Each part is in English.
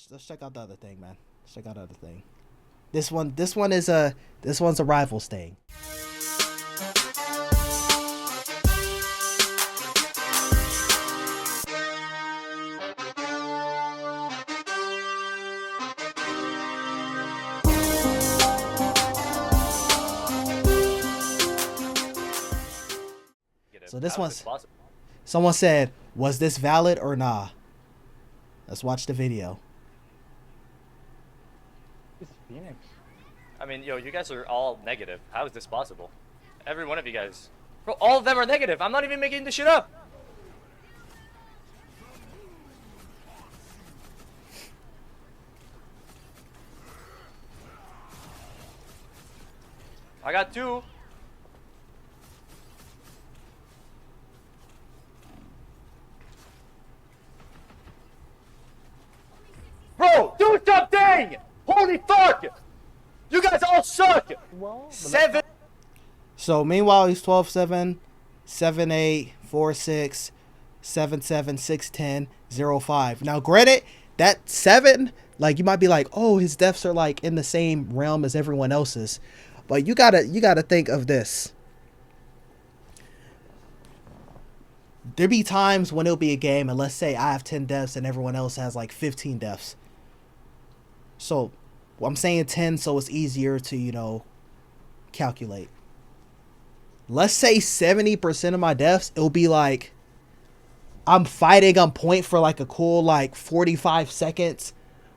let's check out the other thing, man. Let's check out the other thing. This one's a rivals thing. So this one's, someone said, was this valid or nah? Let's watch the video. It's Phoenix. I mean, yo, you guys are all negative. How is this possible? Every one of you guys. Bro, all of them are negative. I'm not even making this shit up. I got 2. Bro, do something! Holy fuck! You guys all suck! Well, 7. So meanwhile, he's 12-7, 7-8, 4-6, 7-7, 6-10, 0-5. Now, granted, that 7, like, you might be like, oh, his deaths are like in the same realm as everyone else's. But you gotta think of this. There be times when it'll be a game, and let's say I have 10 deaths and everyone else has like 15 deaths. So I'm saying 10 so it's easier to, you know, calculate. Let's say 70% of my deaths, it'll be like I'm fighting on point for like a cool like 45 seconds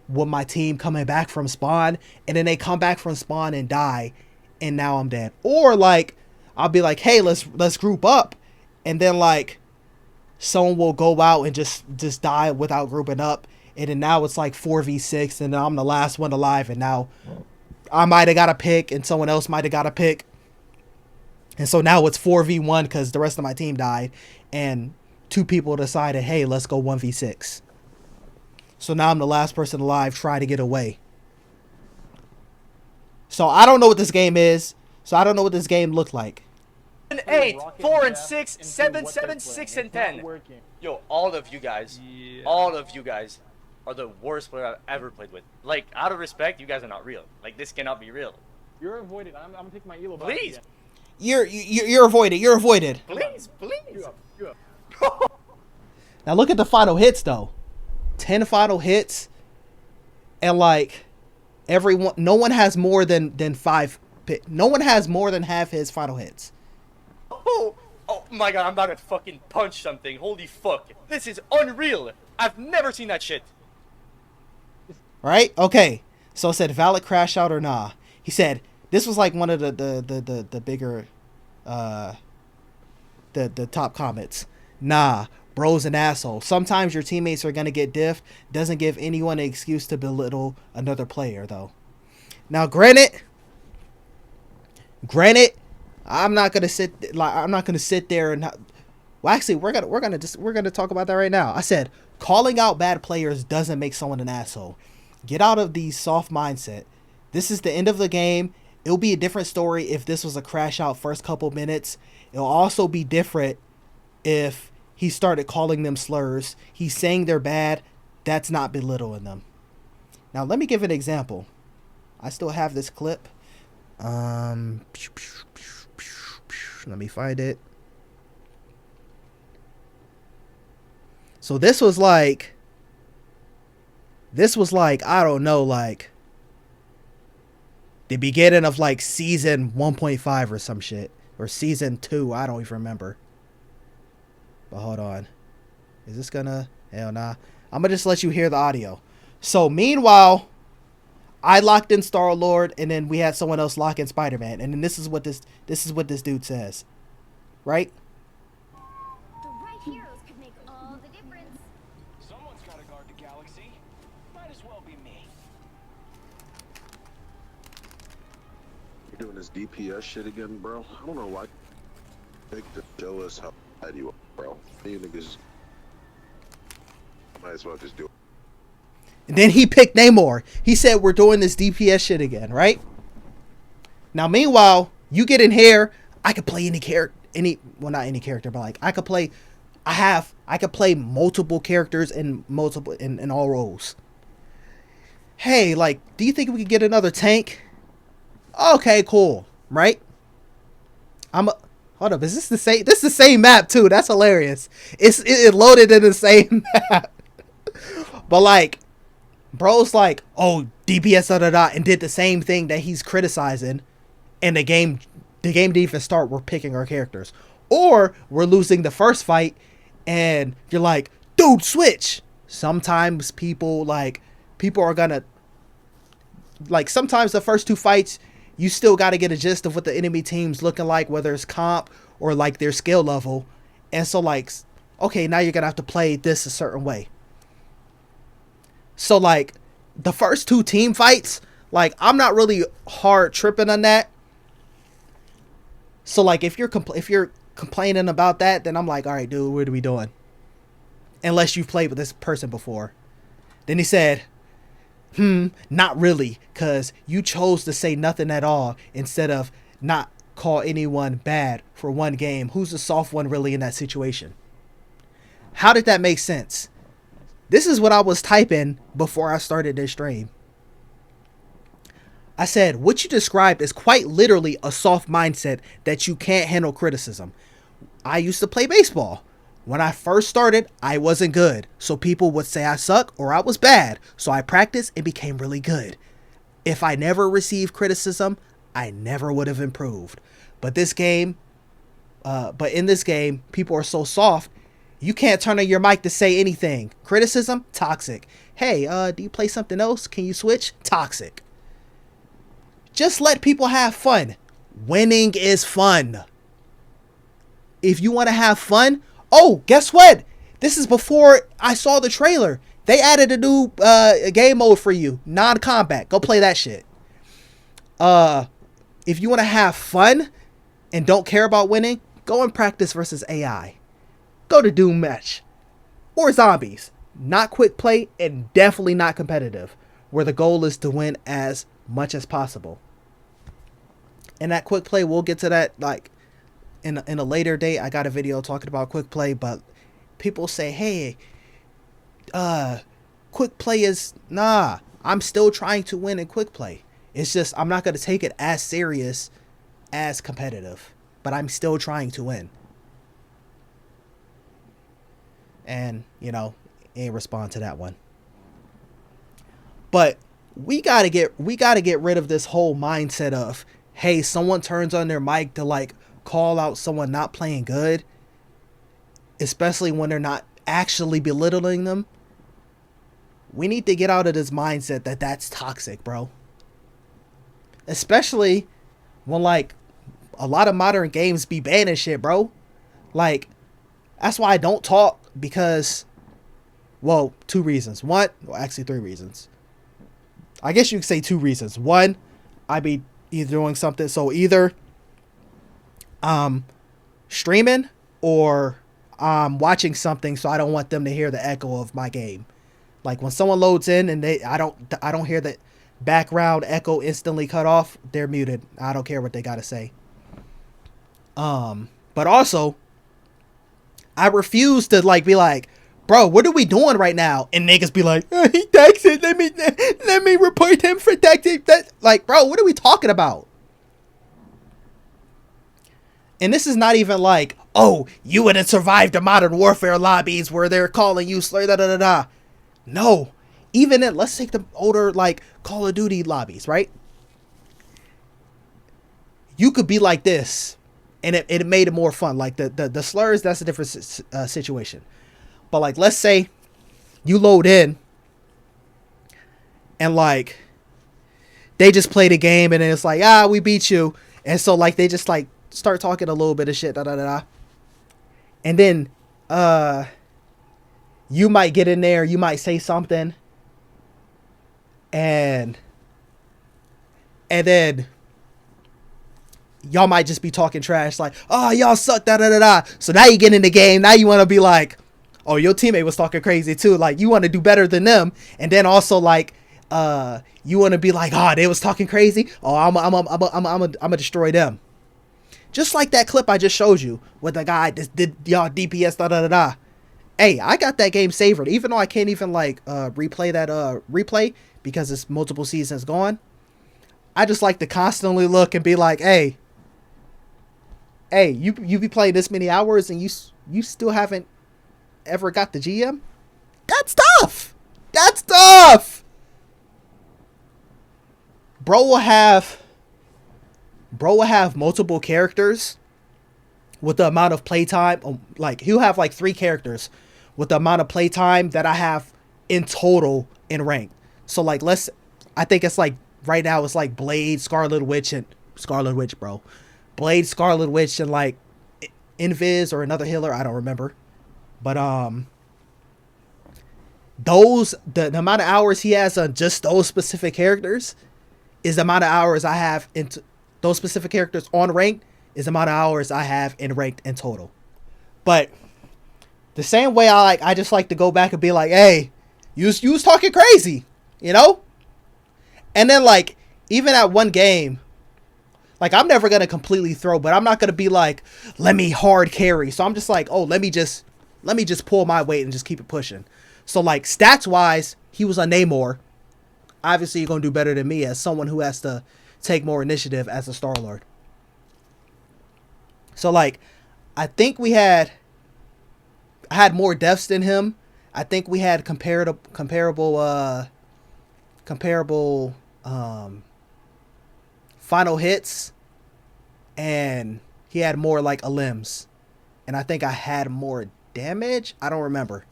with my team coming back from spawn, and then they come back from spawn and die, and now I'm dead. Or like I'll be like, hey, let's group up, and then like someone will go out and just die without grouping up, and then now it's like 4v6, and I'm the last one alive, and now I might have got a pick and someone else might have got a pick, and so now it's 4v1 because the rest of my team died, and 2 people decided, hey, let's go 1v6. So now I'm the last person alive trying to get away. So I don't know what this game is. So I don't know what this game looked like. 8, 4 and 6, 7, 7, 6 and 10. Yo, all of you guys are the worst player I've ever played with. Like, out of respect, you guys are not real. Like, this cannot be real. You're avoided. I'm gonna take my elo. Please. You're avoided. You're avoided. Please, please. You up. Now look at the final hits though. 10 final hits, and like everyone, no one has more than 5. No one has more than half his final hits. Oh my god, I'm about to fucking punch something. Holy fuck. This is unreal. I've never seen that shit. Right? Okay. So it said valid crash out or nah. He said this was like one of the bigger the top comments. Nah, bro's an asshole. Sometimes your teammates are gonna get diffed. Doesn't give anyone an excuse to belittle another player though. Now granted, I'm not gonna sit there and well, actually we're gonna talk about that right now. I said calling out bad players doesn't make someone an asshole. Get out of the soft mindset. This is the end of the game. It'll be a different story if this was a crash out first couple minutes. It'll also be different if he started calling them slurs. He's saying they're bad. That's not belittling them. Now let me give an example. I still have this clip. Let me find it. So this was like, I don't know, like the beginning of like season 1.5 or some shit, or season 2. I don't even remember. But hold on. Is this gonna? Hell nah. I'm gonna just let you hear the audio. So meanwhile, I locked in Star-Lord, and then we had someone else lock in Spider-Man, and then this is what this dude says, right? The right heroes could make all the difference. Someone's got to guard the galaxy. Might as well be me. You're doing this DPS shit again, bro. I don't know why. Think to show us how bad you are, bro. You niggas might as well just do it. And then he picked Namor. He said, we're doing this DPS shit again, right? Now, meanwhile, you get in here. I could play any character, well, not any character, but like I could play multiple characters in all roles. hey, like, do you think we could get another tank? Okay, cool, right? Hold up, is this the same? This is the same map too. That's hilarious. It loaded in the same map. But like, bro's like, oh, DPS da da da, and did the same thing that he's criticizing, and the game didn't even start. We're picking our characters, or we're losing the first fight, and you're like, dude, switch. Sometimes people are gonna like. Sometimes the first two fights, you still got to get a gist of what the enemy team's looking like, whether it's comp or like their skill level, and so like, okay, now you're gonna have to play this a certain way. So like the first two team fights, like I'm not really hard tripping on that. So like if you're complaining about that, then I'm like, all right, dude, what are we doing? Unless you've played with this person before. Then he said, not really, because you chose to say nothing at all instead of not call anyone bad for one game. Who's the soft one really in that situation? How did that make sense? This is what I was typing before I started this stream. I said, what you described is quite literally a soft mindset that you can't handle criticism. I used to play baseball. When I first started, I wasn't good. So people would say I suck or I was bad. So I practiced and became really good. If I never received criticism, I never would have improved. But in this game, people are so soft. You can't turn on your mic to say anything. Criticism, toxic. Hey, do you play something else? Can you switch? Toxic. Just let people have fun. Winning is fun. If you want to have fun, oh, guess what? This is before I saw the trailer. They added a new game mode for you. Non-combat. Go play that shit. If you want to have fun and don't care about winning, go and practice versus AI. Go to Doom Match. Or Zombies. Not quick play and definitely not competitive. Where the goal is to win as much as possible. And that quick play, we'll get to that like in a later date. I got a video talking about quick play, but people say, hey, quick play is, nah, I'm still trying to win in quick play. It's just, I'm not going to take it as serious as competitive, but I'm still trying to win. And, you know, ain't respond to that one. But we got to get rid of this whole mindset of, hey, someone turns on their mic to like call out someone not playing good, especially when they're not actually belittling them. We need to get out of this mindset that that's toxic, bro. Especially when like a lot of modern games be banning shit, bro. Like, that's why I don't talk, because, well, two reasons. One, well, actually three reasons. I guess you could say two reasons. One, I be either doing something, so either streaming or watching something, so I don't want them to hear the echo of my game. Like when someone loads in and I don't hear the background echo instantly cut off, they're muted. I don't care what they gotta say. But also, I refuse to like be like, bro, what are we doing right now? And niggas be like, oh, he texted, let me report him for texting. That, like, bro, what are we talking about? And this is not even like, oh, you would have survived the Modern Warfare lobbies where they're calling you slur, da da da da. No, even in, let's take the older like Call of Duty lobbies, right? You could be like this, and it made it more fun. Like the slurs, that's a different situation. But like, let's say you load in and like they just play the game and then it's like, ah, we beat you. And so like they just like start talking a little bit of shit, da da da da. And then you might get in there, you might say something, and then y'all might just be talking trash like, oh, y'all suck, da da da da. So now you get in the game, now you want to be like, oh, your teammate was talking crazy too. Like, you want to do better than them. And then also, like, you want to be like, oh, they was talking crazy. Oh, I'm gonna destroy them. Just like that clip I just showed you with the guy that did y'all DPS, da da da da. Hey, I got that game savored, even though I can't even like replay that replay because it's multiple seasons gone. I just like to constantly look and be like, hey, you be playing this many hours and you still haven't ever got the GM? That's tough. That's tough. Bro will have multiple characters with the amount of playtime. Like, he'll have like 3 characters with the amount of playtime that I have in total in rank. So like, I think it's like right now it's like Blade, Scarlet Witch, bro. Blade, Scarlet Witch, and like Invis or another healer, I don't remember. But the amount of hours he has on just those specific characters is the amount of hours I have into those specific characters on ranked is the amount of hours I have in ranked in total. But the same way I just like to go back and be like, hey, you was talking crazy, you know? And then like, even at one game, like, I'm never going to completely throw, but I'm not going to be like, let me hard carry. So I'm just like, oh, let me just pull my weight and just keep it pushing. So like, stats wise, he was on Namor. Obviously you're going to do better than me as someone who has to take more initiative as a Star-Lord. So like, I think I had more deaths than him. I think we had comparable final hits, and he had more like limbs, and I think I had more damage. I don't remember,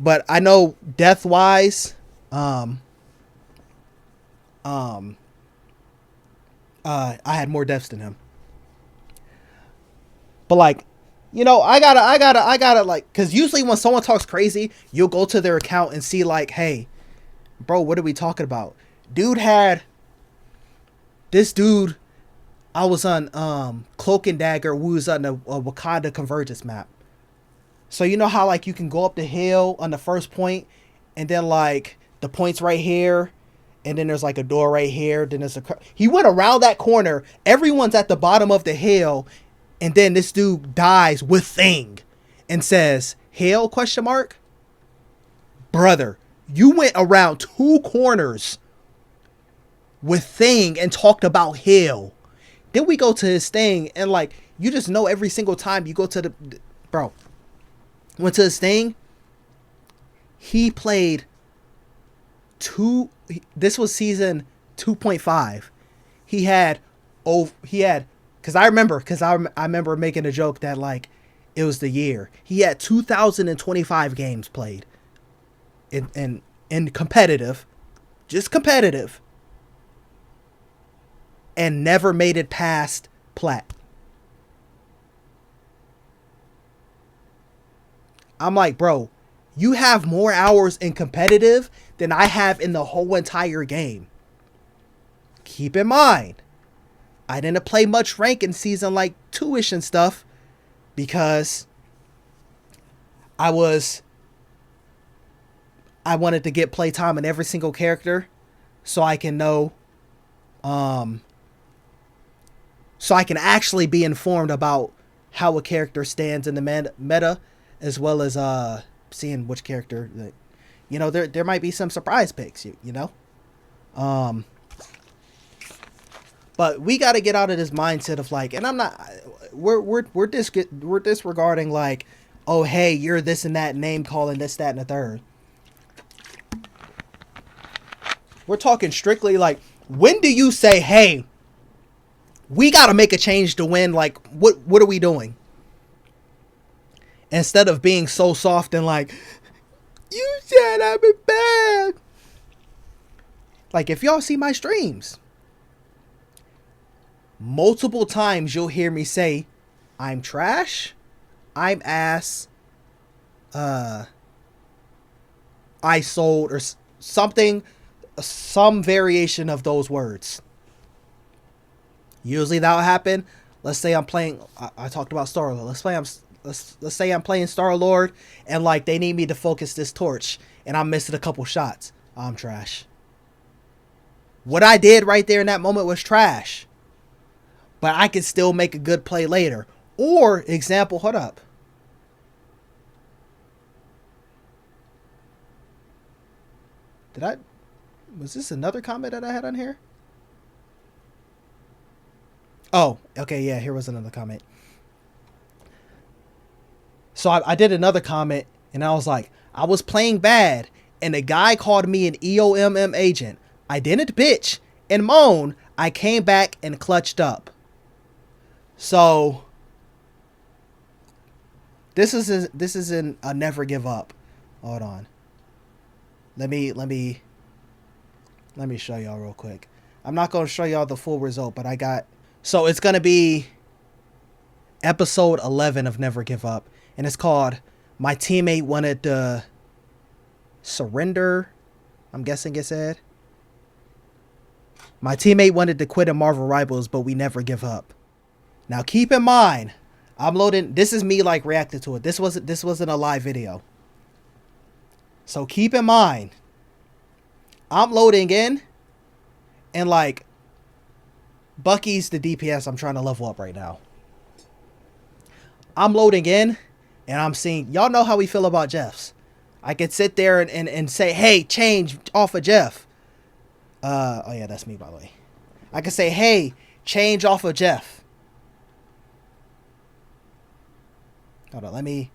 but I know death wise, I had more deaths than him. But like, you know, I gotta like, because usually when someone talks crazy, you'll go to their account and see like, hey, bro, what are we talking about? This dude, I was on Cloak and Dagger, we was on a Wakanda Convergence map. So you know how like you can go up the hill on the first point, and then like the point's right here, and then there's like a door right here, then there's he went around that corner, everyone's at the bottom of the hill, and then this dude dies with Thing and says, "Hail?" ? Brother, you went around 2 corners with Thing and talked about Hail. Then we go to his thing, and like, you just know every single time you go to went to his thing, he played this was season 2.5. He had, because I remember making a joke that like, it was the year. He had 2,025 games played in competitive, just competitive, and never made it past plat. I'm like, bro, you have more hours in competitive than I have in the whole entire game. Keep in mind, I didn't play much rank in season like 2-ish and stuff because I wanted to get playtime in every single character so I can know, so I can actually be informed about how a character stands in the meta, as well as seeing which character that, you know, there might be some surprise picks, you know. But we got to get out of this mindset of like, and I'm not, we're disregarding like, oh hey, you're this and that, name calling, this, that, and the third. We're talking strictly like, when do you say, hey, we got to make a change to win? Like, what are we doing? Instead of being so soft and like, you said I've been bad. Like, if y'all see my streams, multiple times you'll hear me say, I'm trash, I'm ass, I sold, or something, some variation of those words. Usually that'll happen. Let's say I'm playing, I talked about Star-Lord. Let's say I'm playing Star-Lord and like they need me to focus this torch and I'm missing a couple shots. I'm trash. What I did right there in that moment was trash. But I can still make a good play later. Or, example, hold up. Was this another comment that I had on here? Oh, okay, yeah, here was another comment. So I did another comment, and I was like, I was playing bad, and the guy called me an EOMM agent. I didn't bitch and moan. I came back and clutched up. So this isn't a never give up. Hold on. Let me show y'all real quick. I'm not going to show y'all the full result, but I got... So it's going to be episode 11 of Never Give Up. And it's called My Teammate Wanted to Surrender. I'm guessing it said. My teammate wanted to quit in Marvel Rivals, but we never give up. Now keep in mind, I'm loading... This is me like reacting to it. This wasn't a live video. So keep in mind, I'm loading in, and like, Bucky's the DPS I'm trying to level up right now. I'm loading in, and I'm seeing... Y'all know how we feel about Jeffs. I could sit there and say, hey, change off of Jeff. Oh yeah, that's me, by the way. I could say, hey, change off of Jeff. Hold on, let me...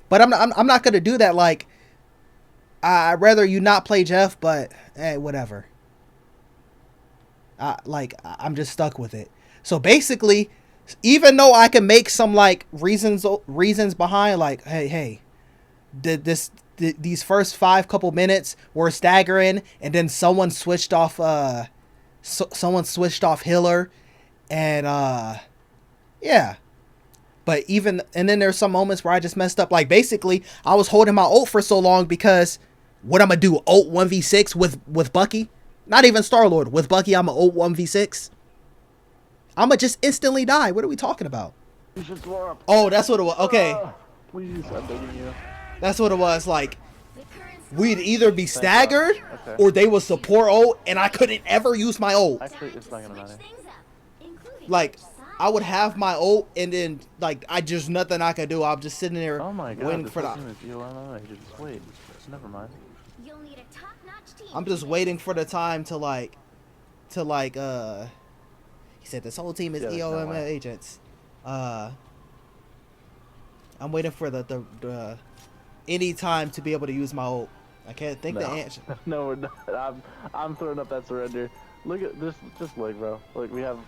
But I'm not gonna do that. Like, I'd rather you not play Jeff, but hey, whatever. I'm just stuck with it. So basically, even though I can make some like reasons behind, like, hey, these first couple minutes were staggering, and then someone switched off healer, and yeah. But and then there's some moments where I just messed up. Like, basically, I was holding my ult for so long because what I'm going to do, ult 1v6 with Bucky? Not even Star-Lord. With Bucky, I'm going to ult 1v6. I'm going to just instantly die. What are we talking about? Oh, that's what it was. Okay. Please, I'm begging you. That's what it was. Like, we'd either be staggered or they would support ult, and I couldn't ever use my ult. Actually, it's not going to matter. Like... I would have my ult, and then like just nothing I could do. I'm just sitting there waiting for the. Just wait. Never mind. You'll need a top-notch team. I'm just waiting for the time to like. He said this whole team is EOM agents. I'm waiting for the any time to be able to use my ult. I can't think the answer. No, we're not. I'm throwing up that surrender. Look at this. Just look, bro. Look, we have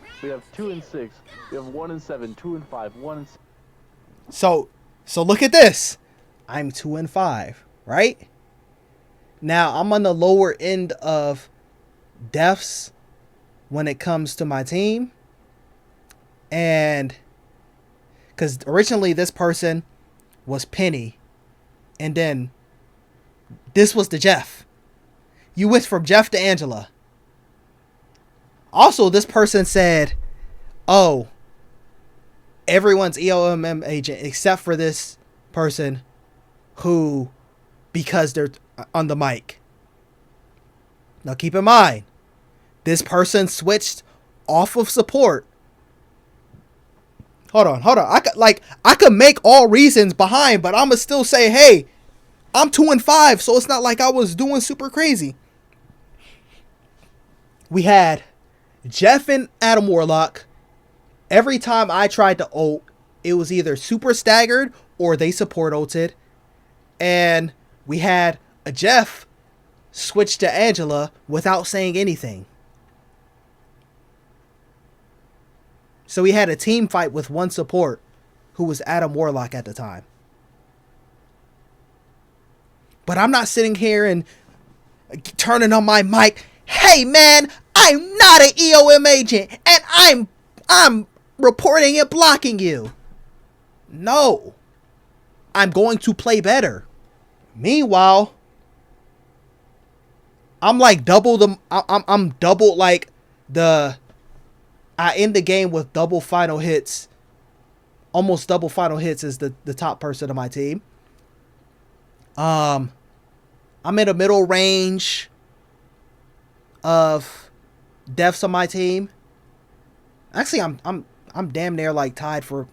2 and 6. We have 1 and 7, 2 and 5, 1 and 6. So look at this. I'm 2 and 5, right? Now I'm on the lower end of deaths when it comes to my team, and because originally this person was Penny, and then this was the Jeff. You went from Jeff to Angela. Also, this person said, oh, everyone's EOMM agent except for this person who, because they're on the mic. Now, keep in mind, this person switched off of support. Hold on. I could make all reasons behind, but I'm going to still say, hey, I'm 2 and 5, so it's not like I was doing super crazy. We had Jeff and Adam Warlock. Every time I tried to ult, it was either super staggered or they support ulted. And we had a Jeff switch to Angela without saying anything. So we had a team fight with one support who was Adam Warlock at the time. But I'm not sitting here and turning on my mic. Hey man, I'm not an EOM agent, and I'm reporting and blocking you. No, I'm going to play better. Meanwhile, I'm like double the. I'm double like the. I end the game with double final hits. Almost double final hits is the top person of my team. I'm in a middle range of deaths on my team. Actually, I'm damn near like tied for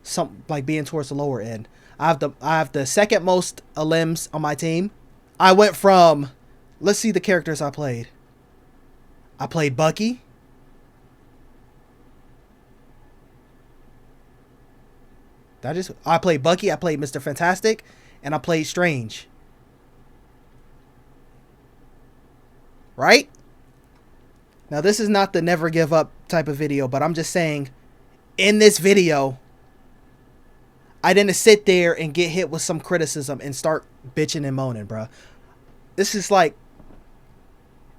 some, like being towards the lower end. I have the second most limbs on my team. I went from, let's see the characters I played. I played Bucky. I played Bucky, I played Mr. Fantastic, and I played Strange. Right? Now this is not the never give up type of video, but I'm just saying, in this video, I didn't sit there and get hit with some criticism and start bitching and moaning, bro. This is like,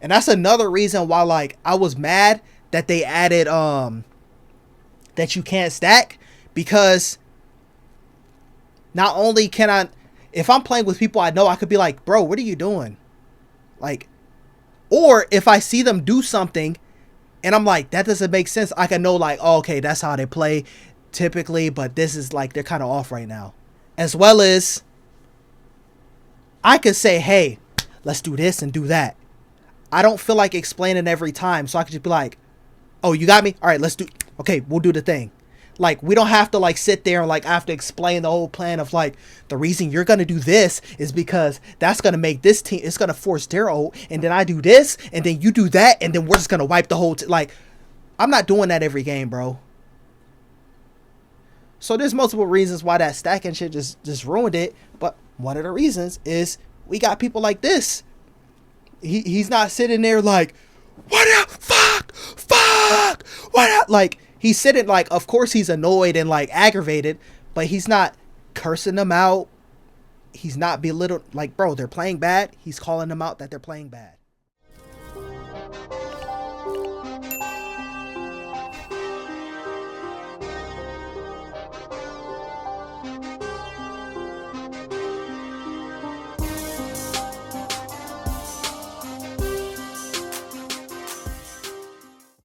and that's another reason why, like, I was mad that they added that you can't stack, because not only can I, if I'm playing with people I know, I could be like, bro, what are you doing? Like, or if I see them do something and I'm like, that doesn't make sense, I can know, like, oh, okay, that's how they play typically, but this is like, they're kind of off right now. As well as I could say, hey, let's do this and do that. I don't feel like explaining every time, so I could just be like, oh, you got me? All right, let's do, okay, we'll do the thing. Like, we don't have to, like, sit there and, like, I have to explain the whole plan of, like, the reason you're going to do this is because that's going to make this team, it's going to force their ult, and then I do this, and then you do that, and then we're just going to wipe the whole, like, I'm not doing that every game, bro. So there's multiple reasons why that stacking shit just ruined it, but one of the reasons is we got people like this. He's not sitting there like, what the fuck, what the, like, he's sitting like, of course he's annoyed and like aggravated, but he's not cursing them out. He's not belittled. Like, bro, they're playing bad. He's calling them out that they're playing bad.